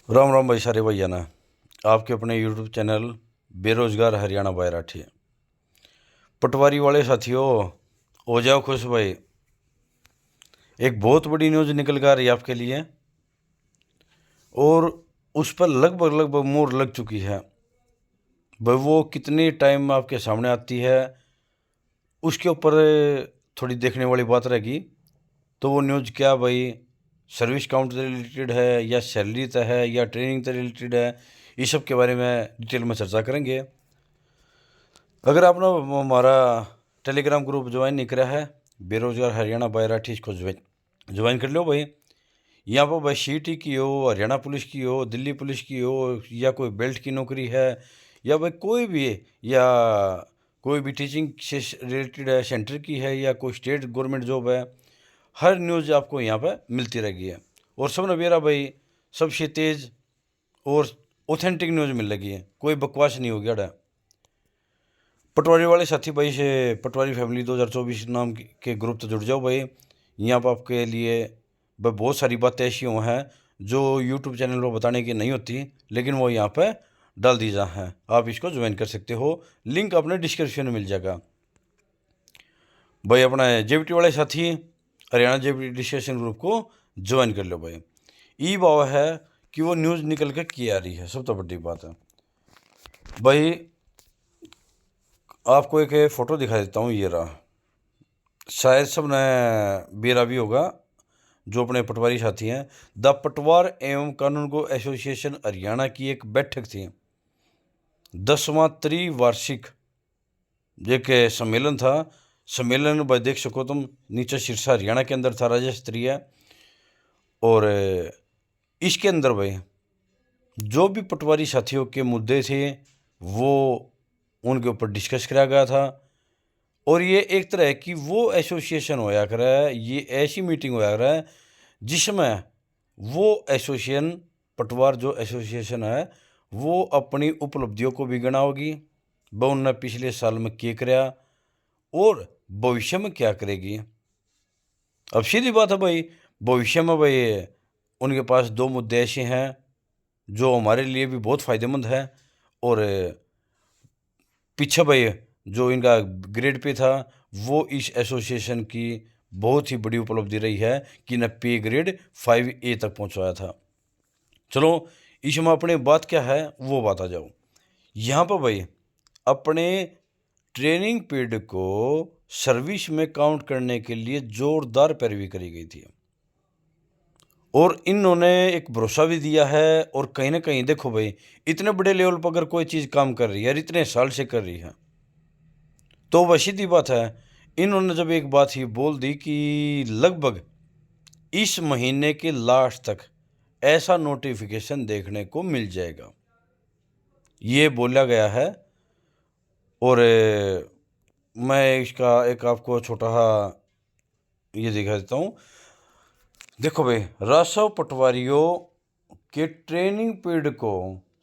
राम राम भाई सारे भैया ना। आपके अपने यूट्यूब चैनल बेरोजगार हरियाणा बाय राठी पटवारी वाले साथियों, हो जाओ खुश भाई। एक बहुत बड़ी न्यूज़ निकल कर आ रही है आपके लिए और उस पर लगभग लगभग मोहर लग चुकी है भाई। वो कितने टाइम में आपके सामने आती है उसके ऊपर थोड़ी देखने वाली बात रहेगी। तो वो न्यूज़ क्या भाई, सर्विस काउंट से रिलेटेड है या सैलरी तय है या ट्रेनिंग से रिलेटेड है, इस सब के बारे में डिटेल में चर्चा करेंगे। अगर आपने हमारा टेलीग्राम ग्रुप ज्वाइन नहीं करा है, बेरोजगार हरियाणा बाय राठी, इसको ज्वाइन कर लो भाई। यहाँ पर भाई सीटी की हो, हरियाणा पुलिस की हो, दिल्ली पुलिस की हो, या कोई बेल्ट की नौकरी है, या भाई कोई भी है, या कोई भी टीचिंग से रिलेटेड है, सेंटर की है, या कोई स्टेट गवर्नमेंट जॉब है, हर न्यूज़ आपको यहाँ पर मिलती रहेगी है। और सब नवेरा भाई सबसे तेज़ और ऑथेंटिक न्यूज़ मिल रही है, कोई बकवास नहीं होगी अड़ा। पटवारी वाले साथी भाई से पटवारी फैमिली 2024 नाम के ग्रुप तो जुड़ जाओ भाई। यहाँ पर आपके लिए भाई बहुत सारी बातें ऐसी हुई हैं जो यूट्यूब चैनल पर बताने की नहीं होती, लेकिन वो यहाँ पे डाल दी जा हैं। आप इसको ज्वाइन कर सकते हो, लिंक अपने डिस्क्रिप्शन में मिल जाएगा भाई। अपना जेबीटी वाले साथी हरियाणा जेबीटी डिस्कशन ग्रुप को ज्वाइन कर लो भाई। ई बाव है कि वो न्यूज़ निकल के की आ रही है, सब तो बड़ी बात है भाई। आपको एक फ़ोटो दिखा देता हूँ, ये रहा, शायद सब ने बेरा भी होगा जो अपने पटवारी साथी हैं। द पटवार एवं कानूनगो एसोसिएशन हरियाणा की एक बैठक थी, 10वां त्रिवार्षिक एक सम्मेलन था। सम्मेलन भाई देख सको तुम, नीचे शीर्षा हरियाणा के अंदर था, राज्य स्तरीय। और इसके अंदर भाई जो भी पटवारी साथियों के मुद्दे थे वो उनके ऊपर डिस्कस किया गया था। और ये एक तरह की वो एसोसिएशन होया कर है, ये ऐसी मीटिंग होया कर है जिसमें वो एसोसिएशन, पटवार जो एसोसिएशन है, वो अपनी उपलब्धियों को भी गिनाओगी, वह उनने पिछले साल में क्या कराया और भविष्य में क्या करेगी। अब सीधी बात है भाई, भविष्य में भाई उनके पास दो मुद्दे ऐसे हैं जो हमारे लिए भी बहुत फ़ायदेमंद है। और पीछे भाई जो इनका ग्रेड पे था, वो इस एसोसिएशन की बहुत ही बड़ी उपलब्धि रही है कि न पे ग्रेड 5A तक पहुंचाया था। चलो इसमें अपने बात क्या है वो बात आ जाओ। यहाँ पर भाई अपने ट्रेनिंग पीरियड को सर्विस में काउंट करने के लिए जोरदार पैरवी करी गई थी और इन्होंने एक भरोसा भी दिया है। और कहीं ना कहीं देखो भाई, इतने बड़े लेवल पर अगर कोई चीज़ काम कर रही है और इतने साल से कर रही है, तो वह सीधी बात है। इन्होंने जब एक बात ही बोल दी कि लगभग इस महीने के लास्ट तक ऐसा नोटिफिकेशन देखने को मिल जाएगा, ये बोला गया है। और मैं इसका एक आपको छोटा सा ये दिखा देता हूँ। देखो भाई, राजस्व पटवारियों के ट्रेनिंग पीरियड को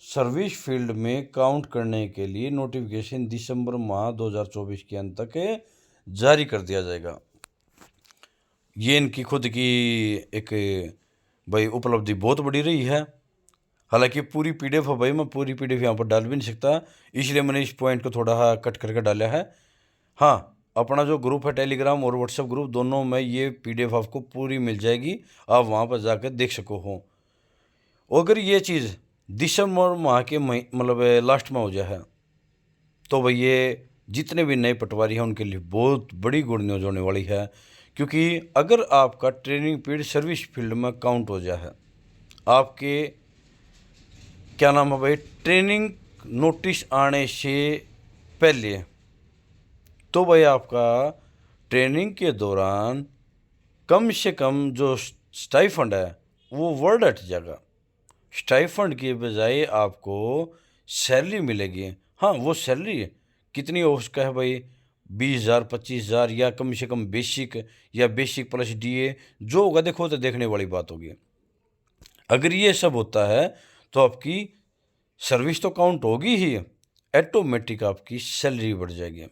सर्विस फील्ड में काउंट करने के लिए नोटिफिकेशन दिसंबर माह 2024 के अंत तक जारी कर दिया जाएगा। ये इनकी खुद की एक भाई उपलब्धि बहुत बड़ी रही है। हालांकि पूरी पीडीएफ है भाई, मैं पूरी पीडीएफ यहाँ पर डाल भी नहीं सकता, इसलिए मैंने इस पॉइंट को थोड़ा सा कट करके डाला है। हाँ, अपना जो ग्रुप है टेलीग्राम और व्हाट्सएप ग्रुप, दोनों में ये पीडीएफ आपको पूरी मिल जाएगी, आप वहाँ पर जाकर देख सको हो। अगर ये चीज़ दिसंबर माह के मतलब लास्ट में हो जाए है, तो भाई ये जितने भी नए पटवारी हैं उनके लिए बहुत बड़ी गुड न्यूज़ होने वाली है। क्योंकि अगर आपका ट्रेनिंग पीरियड सर्विस फील्ड में काउंट हो जाए है, आपके क्या नाम है भाई, ट्रेनिंग नोटिस आने से पहले, तो भाई आपका ट्रेनिंग के दौरान कम से कम जो स्टाइफंड है वो वर्ड हट जाएगा। स्टाइफंड के बजाय आपको सैलरी मिलेगी। हाँ, वो सैलरी कितनी हो उसका है भाई, 20,000 25,000, या कम से कम बेसिक, या बेसिक प्लस डीए, जो होगा देखो तो देखने वाली बात होगी। अगर ये सब होता है तो आपकी सर्विस तो काउंट होगी ही, ऑटोमेटिक आपकी सैलरी बढ़ जाएगी।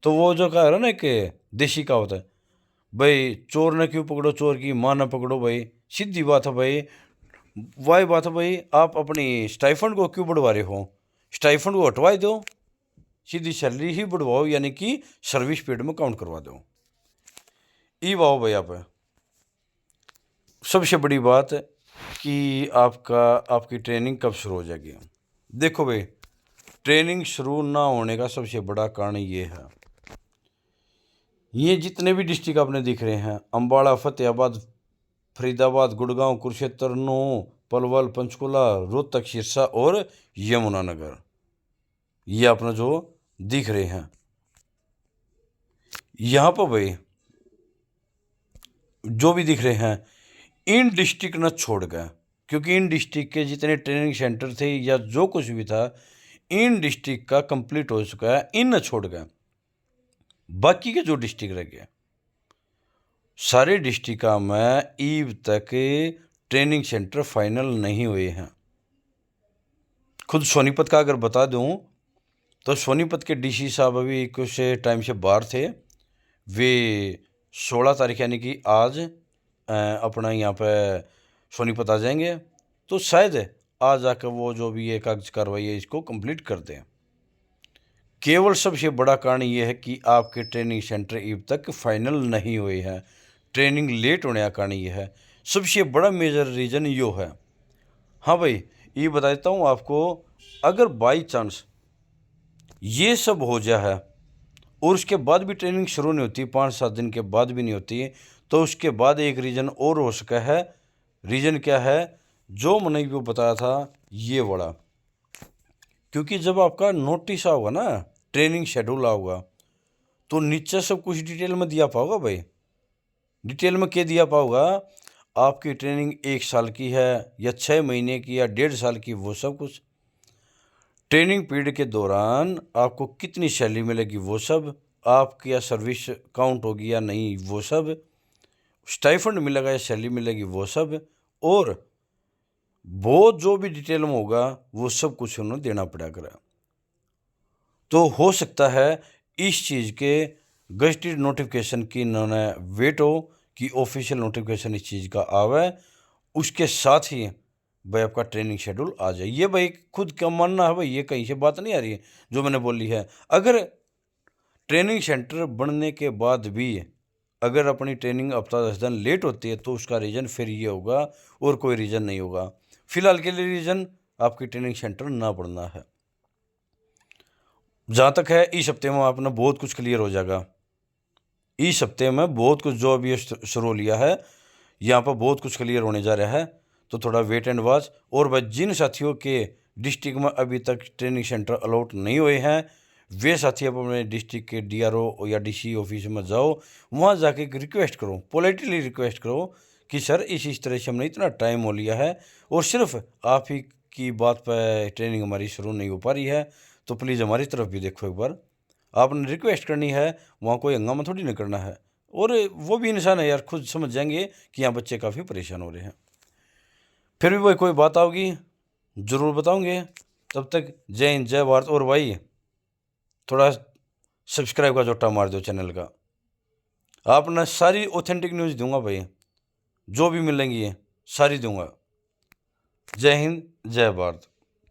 तो वो जो कह रहा है ना कि देसी कहावत है भाई, चोर न क्यों पकड़ो चोर की माँ न पकड़ो भाई, सीधी बात है भाई। वही बात है भाई, आप अपनी स्टाइफंड को क्यों बढ़वा रहे हो? स्टाइफंड को हटवा दो, सीधी सैलरी ही बढ़वाओ, यानी कि सर्विस पीरियड में काउंट करवा दो। ई वाओ भाई आप। सबसे बड़ी बात कि आपकी ट्रेनिंग कब शुरू हो जाएगी? देखो भाई, ट्रेनिंग शुरू ना होने का सबसे बड़ा कारण ये है, ये जितने भी डिस्ट्रिक्ट आपने दिख रहे हैं, अम्बाड़ा, फतेहाबाद, फरीदाबाद, गुड़गांव, कुरुक्षेत्र, नूंह, पलवल, पंचकुला, रोहतक, सिरसा और यमुनानगर, ये अपना जो दिख रहे हैं यहाँ पर भाई, जो भी दिख रहे हैं, इन डिस्ट्रिक्ट न छोड़ गए, क्योंकि इन डिस्ट्रिक्ट के जितने ट्रेनिंग सेंटर थे या जो कुछ भी था, इन डिस्ट्रिक्ट का कंप्लीट हो चुका है, इन न छोड़ गए। बाकी के जो डिस्ट्रिक्ट रह गए, सारे डिस्ट्रिक्ट में ईव तक ट्रेनिंग सेंटर फाइनल नहीं हुए हैं। खुद सोनीपत का अगर बता दूं, तो सोनीपत के डीसी साहब अभी कुछ टाइम से बाहर थे। वे 16 तारीख यानी कि आज अपना यहाँ पे सोनीपत आ जाएंगे, तो शायद आज आकर वो जो भी ये कागज कार्रवाई है इसको कंप्लीट कर दें। केवल सबसे बड़ा कारण ये है कि आपके ट्रेनिंग सेंटर अब तक फाइनल नहीं हुए हैं, ट्रेनिंग लेट होने का कारण ये है, सबसे बड़ा मेजर रीज़न यो है। हाँ भाई, ये बता देता हूँ आपको, अगर बाई चांस ये सब हो जाए और उसके बाद भी ट्रेनिंग शुरू नहीं होती, 5-7 दिन के बाद भी नहीं होती, तो उसके बाद एक रीज़न और हो सका है। रीज़न क्या है? जो मैंने वो बताया था ये बड़ा, क्योंकि जब आपका नोटिस आओगा ना, ट्रेनिंग शेड्यूल आओगा, तो नीचे सब कुछ डिटेल में दिया पाओगा भाई। डिटेल में क्या दिया पाओगा? आपकी ट्रेनिंग 1 साल की है या 6 महीने की या 1.5 साल की, वो सब कुछ। ट्रेनिंग पीरियड के दौरान आपको कितनी सैलरी मिलेगी वो सब, आपकी या सर्विस काउंट होगी या नहीं वो सब, स्टाइफंड मिलेगा या सैलरी मिलेगी वो सब, और वो जो भी डिटेल में होगा वो सब कुछ उन्होंने देना पड़ा करेगा। तो हो सकता है इस चीज़ के गजटेड नोटिफिकेशन की इन्होंने वेट हो कि ऑफिशियल नोटिफिकेशन इस चीज़ का आवे, उसके साथ ही भाई आपका ट्रेनिंग शेड्यूल आ जाए। ये भाई खुद का मानना है भाई, ये कहीं से बात नहीं आ रही है जो मैंने बोली है। अगर ट्रेनिंग सेंटर बनने के बाद भी अगर अपनी ट्रेनिंग हफ्ता 10 दिन लेट होती है, तो उसका रीज़न फिर ये होगा और कोई रीज़न नहीं होगा। फिलहाल के लिए रीज़न आपकी ट्रेनिंग सेंटर ना बढ़ना है। जहाँ तक है, इस हफ्ते में आपने बहुत कुछ क्लियर हो जाएगा। इस हफ्ते में बहुत कुछ जो अभी शुरू लिया है, यहाँ पर बहुत कुछ क्लियर होने जा रहा है, तो थोड़ा वेट एंड वॉच। और भाई जिन साथियों के डिस्ट्रिक्ट में अभी तक ट्रेनिंग सेंटर अलॉट नहीं हुए हैं, वे साथी अब अपने डिस्ट्रिक्ट के डीआरओ या डीसी ऑफिस में जाओ, वहाँ जाके एक रिक्वेस्ट करो, पोलाइटली रिक्वेस्ट करो कि सर इस तरह से हमने इतना टाइम हो लिया है और सिर्फ आप ही की बात पर ट्रेनिंग हमारी शुरू नहीं हो पा रही है, तो प्लीज़ हमारी तरफ भी देखो एक बार। आपने रिक्वेस्ट करनी है, वहाँ कोई हंगामा थोड़ी नहीं करना है। और वो भी इंसान है यार, खुद समझ जाएंगे कि यहाँ बच्चे काफ़ी परेशान हो रहे हैं। फिर भी भाई कोई बात आओगी ज़रूर बताऊंगे। तब तक जय हिंद, जय भारत। और भाई थोड़ा सब्सक्राइब का जोटा मार दो चैनल का। आपने सारी ऑथेंटिक न्यूज़ दूंगा भाई, जो भी मिलेंगी सारी दूंगा। जय हिंद, जय भारत।